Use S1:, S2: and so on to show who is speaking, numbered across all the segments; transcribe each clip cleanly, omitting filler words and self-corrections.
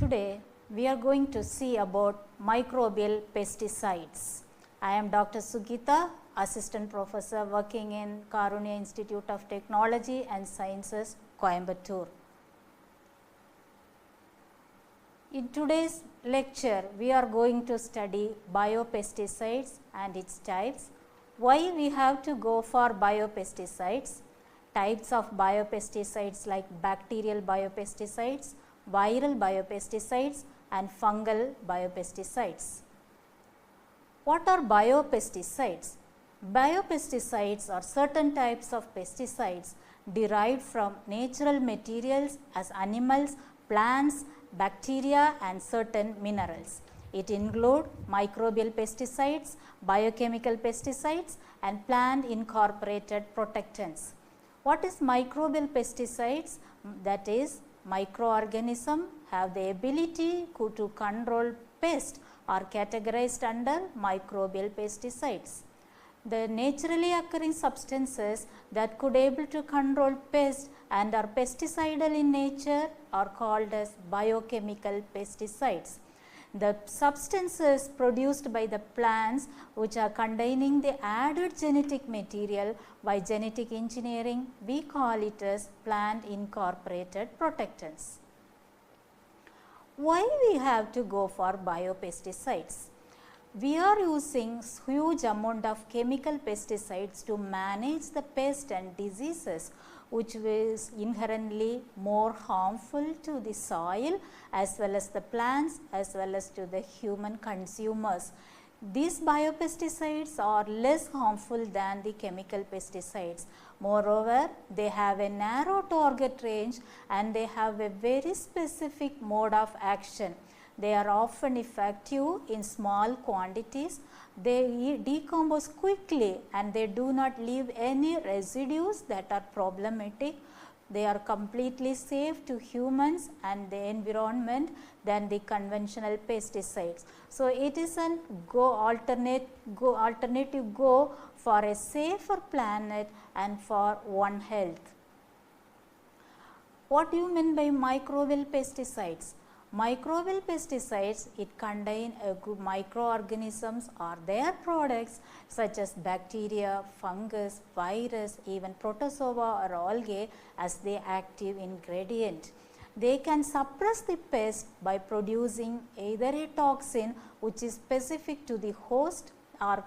S1: Today we are going to see about microbial pesticides. I am Dr. Sugita, Assistant Professor working in Karunya Institute of Technology and Sciences, Coimbatore. In today's lecture, we are going to study biopesticides and its types, why we have to go for biopesticides, types of biopesticides like bacterial biopesticides, viral biopesticides and fungal biopesticides. What are biopesticides? Biopesticides are certain types of pesticides derived from natural materials as animals, plants, bacteria and certain minerals. It includes microbial pesticides, biochemical pesticides and plant incorporated protectants. What is microbial pesticides? That is, microorganisms have the ability to control pests are categorized under microbial pesticides. The naturally occurring substances that could able to control pests and are pesticidal in nature are called as biochemical pesticides. The substances produced by the plants which are containing the added genetic material by genetic engineering, we call it as plant incorporated protectants. Why we have to go for biopesticides? We are using huge amount of chemical pesticides to manage the pests and diseases which is inherently more harmful to the soil as well as the plants as well as to the human consumers. These biopesticides are less harmful than the chemical pesticides. Moreover, they have a narrow target range and they have a very specific mode of action. They are often effective in small quantities. They decompose quickly and they do not leave any residues that are problematic. They are completely safe to humans and the environment than the conventional pesticides. So, it is an alternative go for a safer planet and for one health. What do you mean by microbial pesticides? Microbial pesticides, it contain a group microorganisms or their products such as bacteria, fungus, virus, even protozoa or algae as the active ingredient. They can suppress the pest by producing either a toxin which is specific to the host or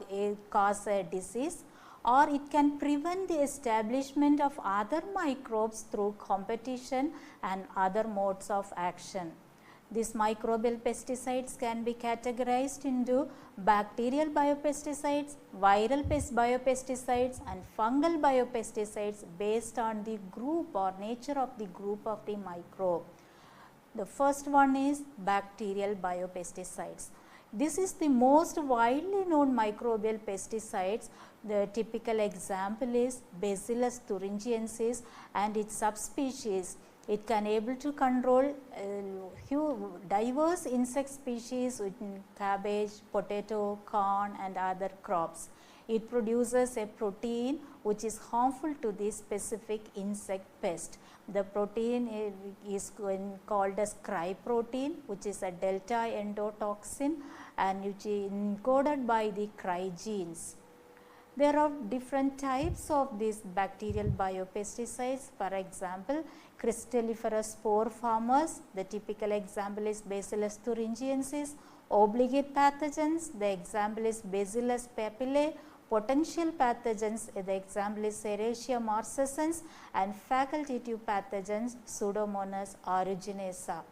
S1: cause a disease, or it can prevent the establishment of other microbes through competition and other modes of action. These microbial pesticides can be categorized into bacterial biopesticides, viral biopesticides and fungal biopesticides based on the group or nature of the group of the microbe. The first one is bacterial biopesticides. This is the most widely known microbial pesticides. The typical example is Bacillus thuringiensis and its subspecies. It can able to control diverse insect species in cabbage, potato, corn and other crops. It produces a protein which is harmful to the specific insect pest. The protein is called as cry protein, which is a delta endotoxin and which is encoded by the cry genes. There are different types of these bacterial biopesticides. For example, cryptaliferous spore formers, the typical example is Bacillus thuringiensis. Obligate pathogens, the example is Bacillus papillae. Potential pathogens, the example is Serratia marcescens, and facultative pathogens Pseudomonas aeruginosa.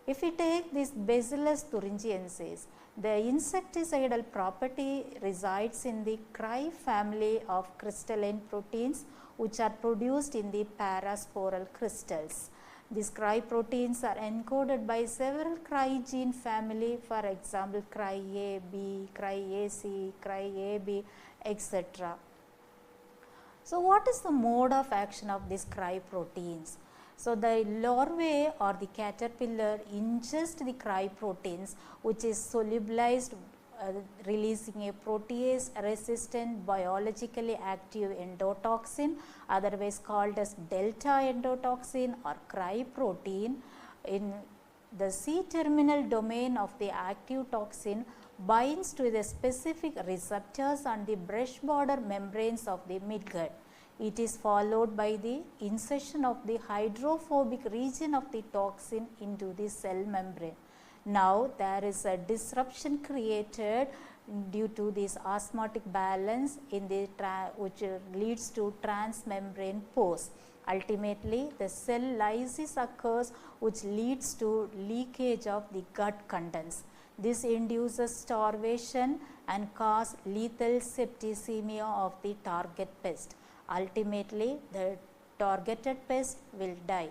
S1: If we take this Bacillus thuringiensis, the insecticidal property resides in the cry family of crystalline proteins which are produced in the parasporal crystals. These cry proteins are encoded by several cry gene family, for example, cry A, B, cry AC, cry AB, etc. So, what is the mode of action of these cry proteins? So, the larvae or the caterpillar ingest the cry proteins which is solubilized releasing a protease resistant biologically active endotoxin, otherwise called as delta endotoxin or cry protein. the C-terminal domain of the active toxin binds to the specific receptors on the brush border membranes of the midgut. It is followed by the insertion of the hydrophobic region of the toxin into the cell membrane. Now, there is a disruption created due to this osmotic balance in the which leads to transmembrane pores. Ultimately, the cell lysis occurs, which leads to leakage of the gut contents. This induces starvation and causes lethal septicemia of the target pest. Ultimately, the targeted pest will die.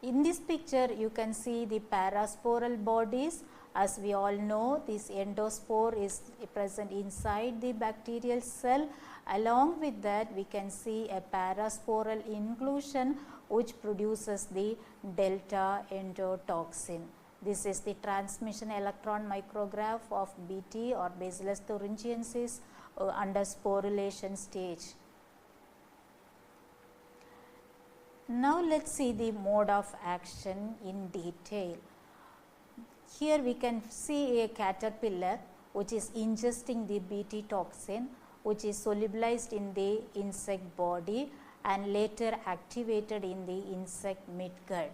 S1: In this picture, you can see the parasporal bodies. As we all know, this endospore is present inside the bacterial cell. Along with that, we can see a parasporal inclusion which produces the delta endotoxin. This is the transmission electron micrograph of Bt or Bacillus thuringiensis under sporulation stage. Now, let us see the mode of action in detail. Here we can see a caterpillar which is ingesting the Bt toxin, which is solubilized in the insect body and later activated in the insect midgut.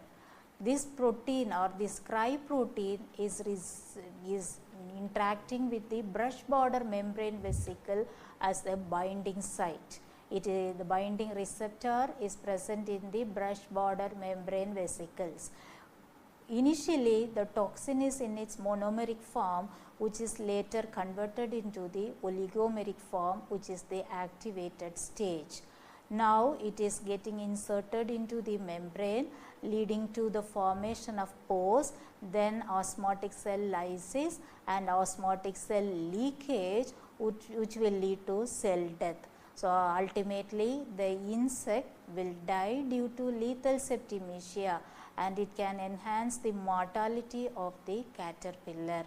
S1: This protein or this cry protein is interacting with the brush border membrane vesicle as the binding site. The binding receptor is present in the brush border membrane vesicles. Initially, the toxin is in its monomeric form, which is later converted into the oligomeric form, which is the activated stage. Now, it is getting inserted into the membrane, leading to the formation of pores, then osmotic cell lysis and osmotic cell leakage, which will lead to cell death. So, ultimately the insect will die due to lethal septicemia, and it can enhance the mortality of the caterpillar.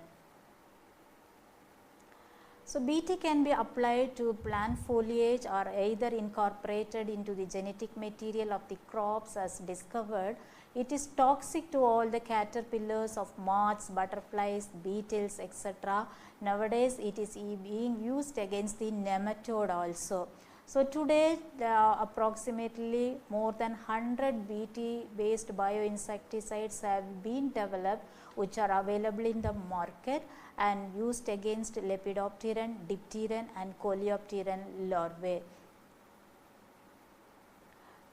S1: So, Bt can be applied to plant foliage or either incorporated into the genetic material of the crops as discovered. It is toxic to all the caterpillars of moths, butterflies, beetles, etc. Nowadays, it is being used against the nematode also. So, today approximately more than 100 Bt based bioinsecticides have been developed, which are available in the market and used against Lepidopteran, Dipteran and Coleopteran larvae.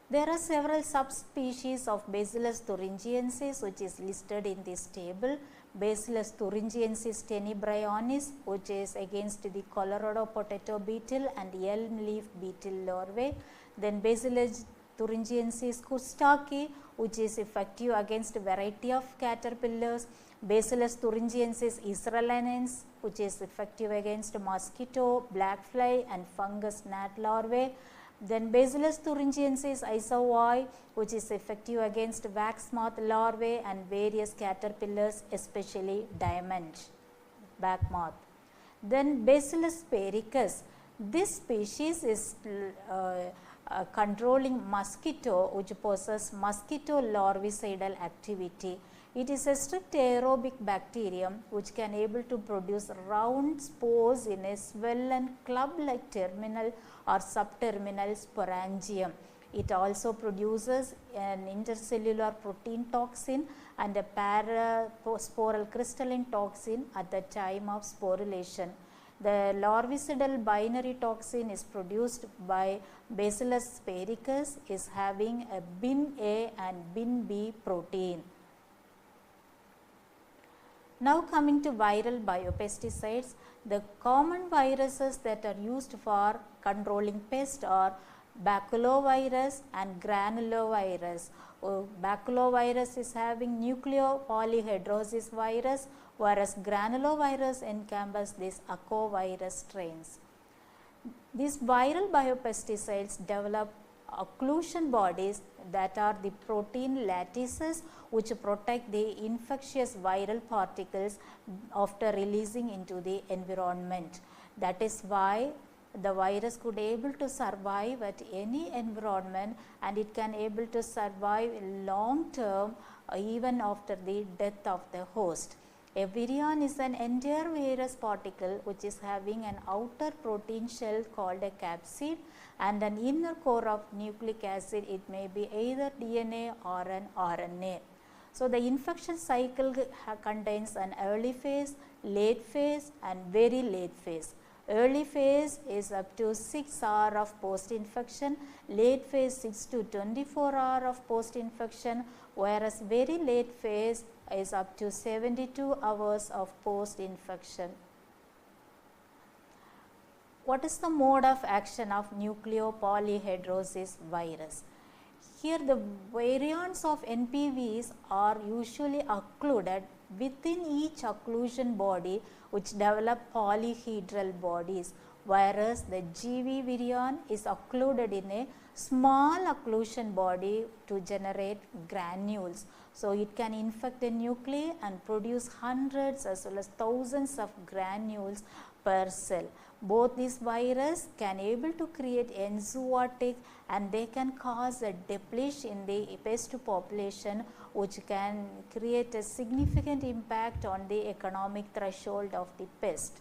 S1: There are several subspecies of Bacillus thuringiensis which is listed in this table. Bacillus thuringiensis tenebrionis, which is against the Colorado potato beetle and elm leaf beetle larvae. Then Bacillus thuringiensis kustaki, which is effective against a variety of caterpillars. Bacillus thuringiensis israelensis, which is effective against mosquito, black fly and fungus gnat larvae. Then Bacillus thuringiensis isovoi, which is effective against wax moth larvae and various caterpillars, especially diamond back moth. Then Bacillus sphaericus, this species is controlling mosquito, which possesses mosquito larvicidal activity. It is a strict aerobic bacterium which can able to produce round spores in a swollen club-like terminal or subterminal sporangium. It also produces an intercellular protein toxin and a parasporal crystalline toxin at the time of sporulation. The larvicidal binary toxin is produced by Bacillus sphaericus is having a bin A and bin B protein. Now coming to viral biopesticides, the common viruses that are used for controlling pests are baculovirus and granulovirus. Baculovirus is having nucleopolyhedrosis virus, whereas granulovirus encompasses these acovirus strains. These viral biopesticides develop occlusion bodies that are the protein lattices which protect the infectious viral particles after releasing into the environment. That is why the virus could able to survive at any environment, and it can able to survive long term even after the death of the host. A virion is an entire virus particle which is having an outer protein shell called a capsid and an inner core of nucleic acid. It may be either DNA or an RNA. So, the infection cycle contains an early phase, late phase and very late phase. Early phase is up to 6 hours of post infection, late phase 6 to 24 hours of post infection, whereas very late phase is up to 72 hours of post infection. What is the mode of action of nucleopolyhedrosis virus? Here the variants of NPVs are usually occluded within each occlusion body which develop polyhedral bodies, whereas the GV virion is occluded in a small occlusion body to generate granules. So, it can infect the nuclei and produce hundreds as well as thousands of granules per cell. Both these virus can able to create enzootic and they can cause a depletion in the pest population which can create a significant impact on the economic threshold of the pest.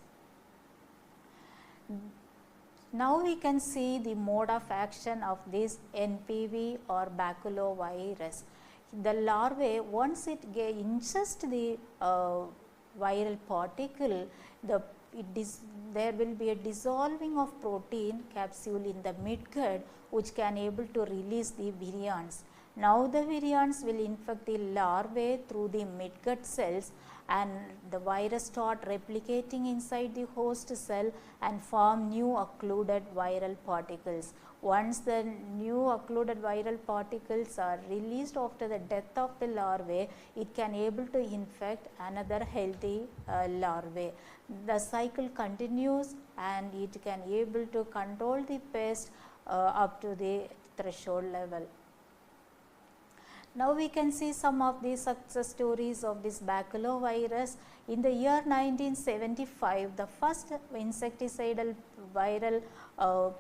S1: Now, we can see the mode of action of this NPV or baculovirus. The larvae, once it ingests the viral particle, there will be a dissolving of protein capsule in the midgut which can able to release the virions. Now, the virions will infect the larvae through the midgut cells and the virus start replicating inside the host cell and form new occluded viral particles. Once the new occluded viral particles are released after the death of the larvae, it can able to infect another healthy larvae. The cycle continues and it can able to control the pest up to the threshold level. Now, we can see some of the success stories of this baculovirus. In the year 1975, the first insecticidal viral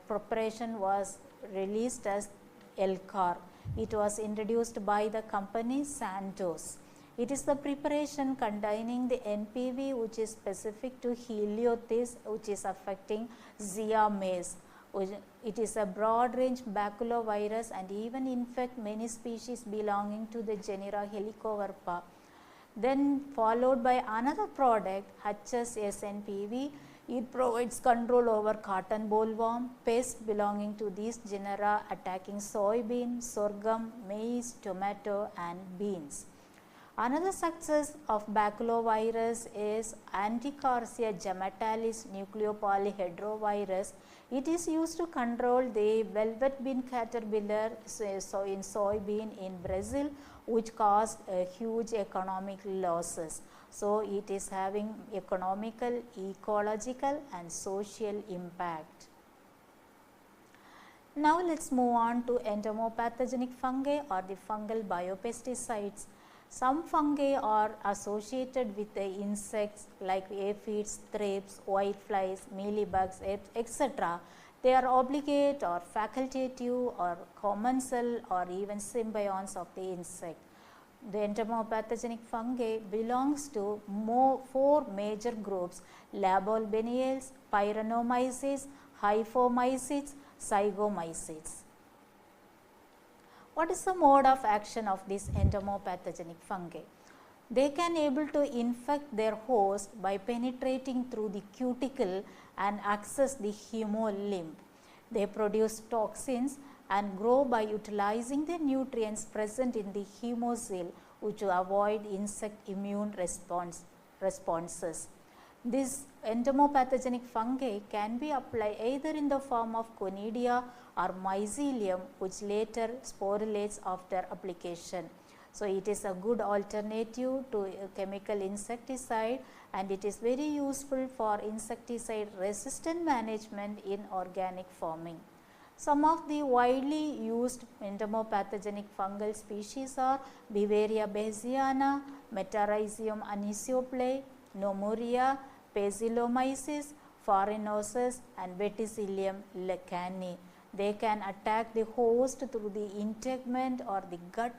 S1: preparation was released as Elcar. It was introduced by the company Santos. It is the preparation containing the NPV which is specific to Heliothis which is affecting Zea mays. It is a broad range baculovirus and even infect many species belonging to the genera Helicoverpa. Then followed by another product HSSNPV. It provides control over cotton bollworm, pest belonging to these genera attacking soybean, sorghum, maize, tomato and beans. Another success of baculovirus is Anticarsia gematalis nucleopolyhedrovirus. It is used to control the velvet bean caterpillar in soybean in Brazil which caused huge economic losses. So, it is having economical, ecological and social impact. Now, let us move on to entomopathogenic fungi or the fungal biopesticides. Some fungi are associated with the insects like aphids, thrips, whiteflies, mealybugs, etc. They are obligate or facultative or commensal or even symbionts of the insect. The entomopathogenic fungi belongs to 4 major groups: Labolbeniales, Pyranomycetes, Hyphomycetes, Zygomycetes. What is the mode of action of these entomopathogenic fungi? They can able to infect their host by penetrating through the cuticle and access the hemolymph. They produce toxins and grow by utilizing the nutrients present in the hemosyl which avoid insect immune responses. This entomopathogenic fungi can be applied either in the form of conidia or mycelium which later sporulates after application. So, it is a good alternative to a chemical insecticide and it is very useful for insecticide resistant management in organic farming. Some of the widely used entomopathogenic fungal species are Beauveria bassiana, Metarhizium anisople, Nomuria, Bacillomyces, Farinosus and Verticillium lecani. They can attack the host through the integument or the gut